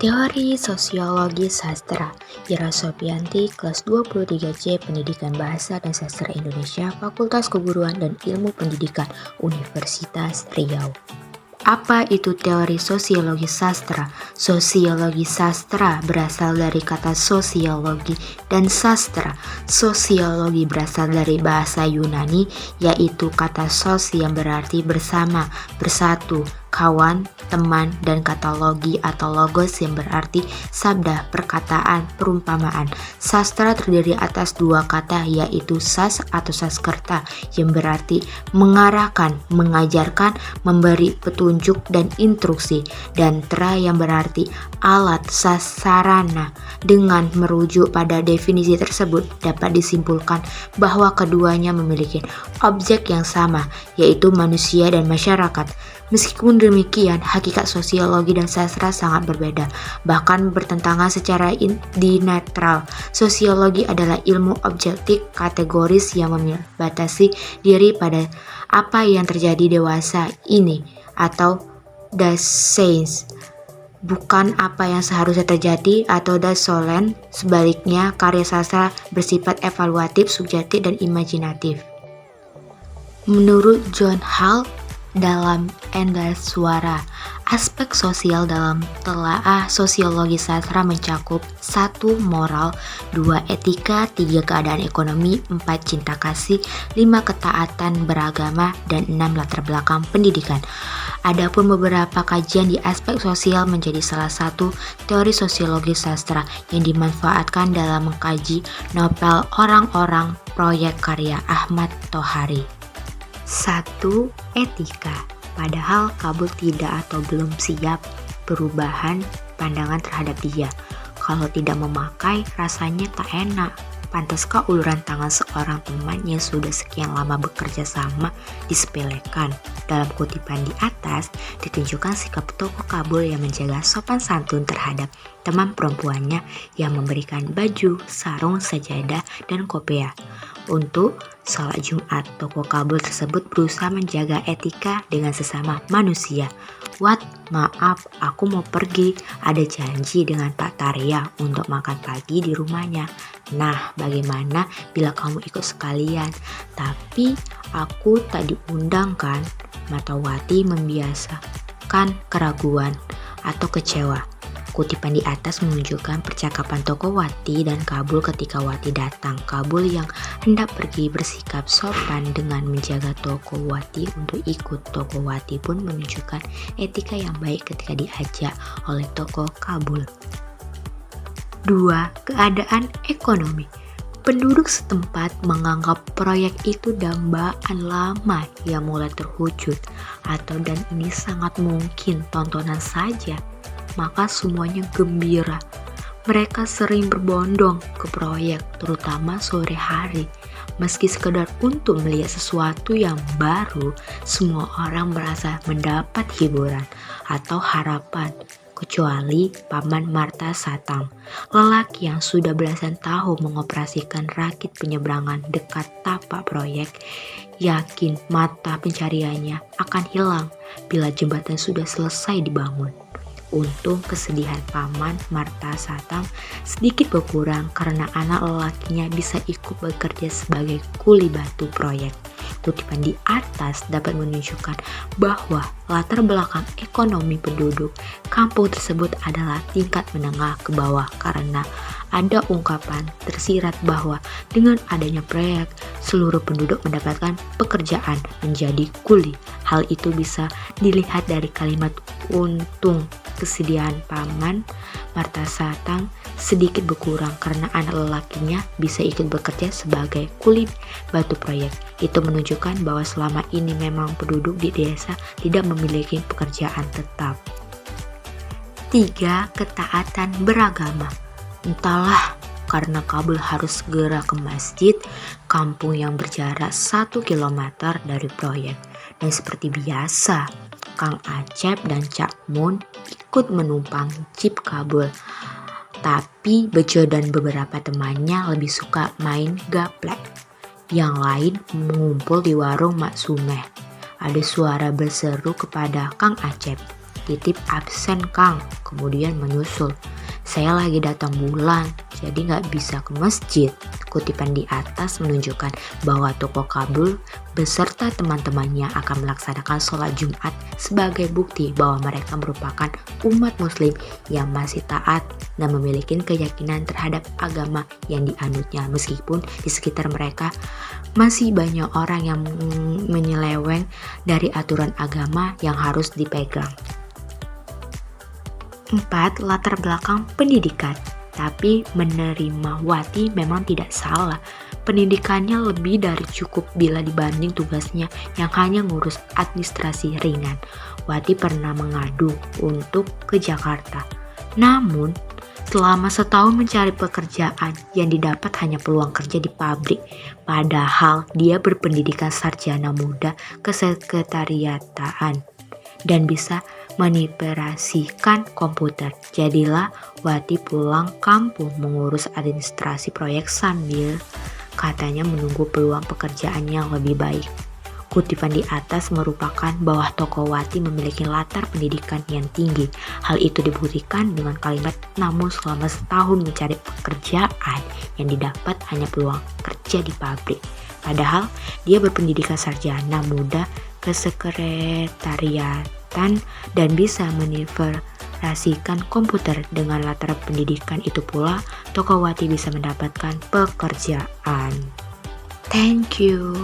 Teori Sosiologi Sastra, Ira Sopianti, kelas 23C Pendidikan Bahasa dan Sastra Indonesia, Fakultas Keguruan dan Ilmu Pendidikan, Universitas Riau. Apa itu teori sosiologi sastra? Sosiologi sastra berasal dari kata sosiologi dan sastra. Sosiologi berasal dari bahasa Yunani, yaitu kata sos yang berarti bersama, bersatu, kawan, teman, dan kata logi atau logos yang berarti sabda, perkataan, perumpamaan. Sastra terdiri atas dua kata, yaitu sas atau saskerta yang berarti mengarahkan, mengajarkan, memberi petunjuk dan instruksi, dan tra yang berarti alat, sasarana. Dengan merujuk pada definisi tersebut dapat disimpulkan bahwa keduanya memiliki objek yang sama, yaitu manusia dan masyarakat. Meskipun demikian, hakikat sosiologi dan sastra sangat berbeda, bahkan bertentangan secara dinetral. Sosiologi adalah ilmu objektif kategoris yang membatasi diri pada apa yang terjadi dewasa ini atau das Seins, bukan apa yang seharusnya terjadi atau das Sollen. Sebaliknya, karya sastra bersifat evaluatif, subjektif, dan imajinatif. Menurut John Hall, dalam Endless Suara, aspek sosial dalam telaah sosiologi sastra mencakup 1. Moral, 2. Etika, 3. Keadaan ekonomi, 4. Cinta kasih, 5. Ketaatan beragama, dan 6. Latar belakang pendidikan. Adapun beberapa kajian di aspek sosial menjadi salah satu teori sosiologi sastra yang dimanfaatkan dalam mengkaji novel orang-orang proyek karya Ahmad Tohari. 1. Etika. Padahal Kabul tidak atau belum siap perubahan pandangan terhadap dia. Kalau tidak memakai, rasanya tak enak. Pantaskah uluran tangan seorang teman yang sudah sekian lama bekerja sama disepelekan? Dalam kutipan di atas, ditunjukkan sikap tokoh Kabul yang menjaga sopan santun terhadap teman perempuannya yang memberikan baju, sarung, sajadah, dan kopiah. Untuk sholat Jumat, tokoh Kabul tersebut berusaha menjaga etika dengan sesama manusia. Wat, maaf, aku mau pergi. Ada janji dengan Pak Tarya untuk makan pagi di rumahnya. Nah, bagaimana bila kamu ikut sekalian? Tapi aku tak diundang kan? Mata Wati membiasakan keraguan atau kecewa. Kutipan di atas menunjukkan percakapan tokoh Wati dan Kabul ketika Wati datang. Kabul yang hendak pergi bersikap sopan dengan menjaga tokoh Wati untuk ikut. Tokoh Wati pun menunjukkan etika yang baik ketika diajak oleh tokoh Kabul. 2. Keadaan ekonomi. Penduduk setempat menganggap proyek itu dambaan lama yang mulai terwujud, dan ini sangat mungkin tontonan saja. Maka semuanya gembira. Mereka sering berbondong ke proyek, terutama sore hari. Meski sekedar untuk melihat sesuatu yang baru, semua orang merasa mendapat hiburan atau harapan. Kecuali Paman Marta Satang, lelaki yang sudah belasan tahun mengoperasikan rakit penyeberangan dekat tapak proyek, yakin mata pencariannya akan hilang bila jembatan sudah selesai dibangun. Untung kesedihan Paman Marta Satang sedikit berkurang karena anak lelakinya bisa ikut bekerja sebagai kuli batu proyek. Kutipan di atas dapat menunjukkan bahwa latar belakang ekonomi penduduk kampung tersebut adalah tingkat menengah ke bawah karena ada ungkapan tersirat bahwa dengan adanya proyek, seluruh penduduk mendapatkan pekerjaan menjadi kuli. Hal itu bisa dilihat dari kalimat untung. Kesedihan Paman Marta Satang sedikit berkurang karena anak lelakinya bisa ikut bekerja sebagai kuli batu proyek. Itu menunjukkan bahwa selama ini memang penduduk di desa tidak memiliki pekerjaan tetap. 3. Ketaatan beragama. Entahlah, karena Kabul harus segera ke masjid kampung yang berjarak 1 km dari proyek. Dan seperti biasa, Kang Acep dan Cak Mun ikut menumpang jeep Kabul. Tapi Bejo dan beberapa temannya lebih suka main gaplek. Yang lain mengumpul di warung Mak Sumeh. Ada suara berseru kepada Kang Acep. titip absen Kang, kemudian menyusul. Saya lagi datang bulan, jadi nggak bisa ke masjid. Kutipan di atas menunjukkan bahwa Toko Kabul beserta teman-temannya akan melaksanakan sholat Jumat sebagai bukti bahwa mereka merupakan umat muslim yang masih taat dan memiliki keyakinan terhadap agama yang dianutnya, meskipun di sekitar mereka masih banyak orang yang menyeleweng dari aturan agama yang harus dipegang. 4. Latar belakang pendidikan. Tapi menerima Wati memang tidak salah. Pendidikannya lebih dari cukup bila dibanding tugasnya yang hanya ngurus administrasi ringan. Wati pernah mengadu untuk ke Jakarta. Namun, selama setahun mencari pekerjaan, yang didapat hanya peluang kerja di pabrik. Padahal dia berpendidikan sarjana muda kesekretariataan dan bisa mengoperasikan komputer. Jadilah Wati pulang kampung mengurus administrasi proyek sambil katanya menunggu peluang pekerjaan yang lebih baik. Kutipan di atas merupakan bahwa Toko Wati memiliki latar pendidikan yang tinggi. Hal itu dibuktikan dengan kalimat, namun selama setahun mencari pekerjaan, yang didapat hanya peluang kerja di pabrik. Padahal dia berpendidikan sarjana muda kesekretariatan dan bisa mengoperasikan komputer. Dengan latar pendidikan itu pula, Toko Wati bisa mendapatkan pekerjaan. Thank you.